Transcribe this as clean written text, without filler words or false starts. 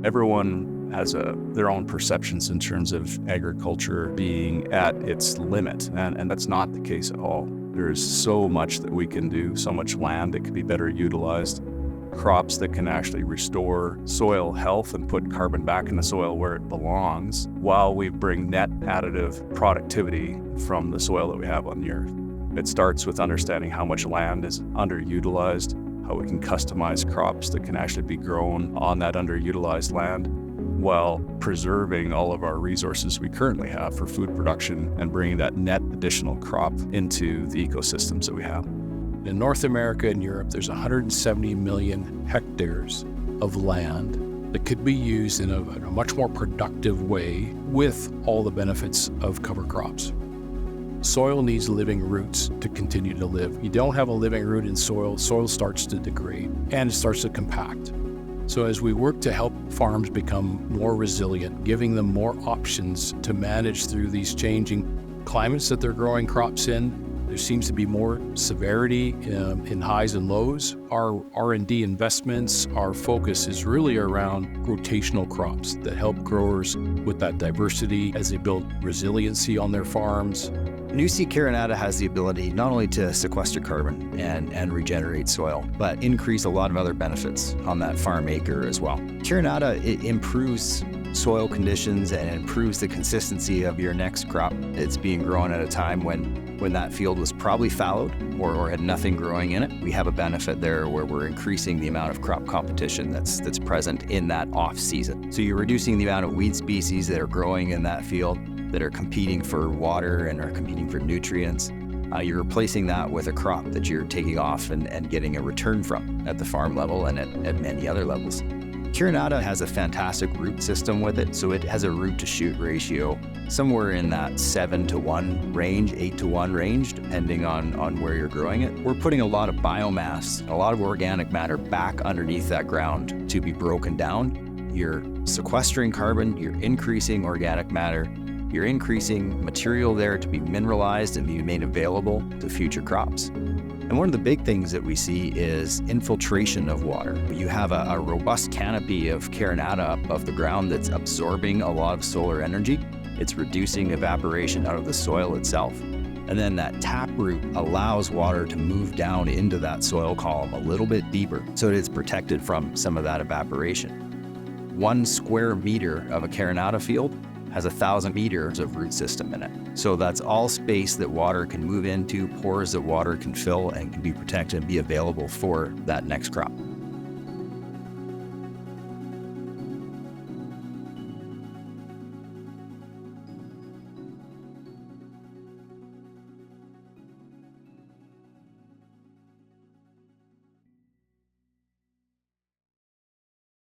Everyone has their own perceptions in terms of agriculture being at its limit, and that's not the case at all. There's so much that we can do, so much land that could be better utilized, crops that can actually restore soil health and put carbon back in the soil where it belongs, while we bring net additive productivity from the soil that we have on the earth. It starts with understanding how much land is underutilized, how we can customize crops that can actually be grown on that underutilized land, while preserving all of our resources we currently have for food production and bringing that net additional crop into the ecosystems that we have. In North America and Europe, there's 170 million hectares of land that could be used in a much more productive way with all the benefits of cover crops. Soil needs living roots to continue to live. You don't have a living root in soil, soil starts to degrade and it starts to compact. So as we work to help farms become more resilient, giving them more options to manage through these changing climates that they're growing crops in, there seems to be more severity in highs and lows. Our R&D investments, our focus is really around rotational crops that help growers with that diversity as they build resiliency on their farms. New Seed Carinata has the ability not only to sequester carbon and regenerate soil, but increase a lot of other benefits on that farm acre as well. Carinata, it improves soil conditions and improves the consistency of your next crop. It's being grown at a time when that field was probably fallowed or had nothing growing in it. We have a benefit there where we're increasing the amount of crop competition that's present in that off season. So you're reducing the amount of weed species that are growing in that field, that are competing for water and are competing for nutrients. You're replacing that with a crop that you're taking off and getting a return from at the farm level and at many other levels. Carinata has a fantastic root system with it, so it has a root to shoot ratio somewhere in that 7-to-1 range, 8-to-1 range, depending on where you're growing it. We're putting a lot of biomass, a lot of organic matter back underneath that ground to be broken down. You're sequestering carbon, you're increasing organic matter, you're increasing material there to be mineralized and be made available to future crops. And one of the big things that we see is infiltration of water. You have a robust canopy of Carinata up above the ground that's absorbing a lot of solar energy. It's reducing evaporation out of the soil itself. And then that taproot allows water to move down into that soil column a little bit deeper so that it's protected from some of that evaporation. 1 square meter of a Carinata field has 1,000 meters of root system in it. So that's all space that water can move into, pores that water can fill and can be protected and be available for that next crop.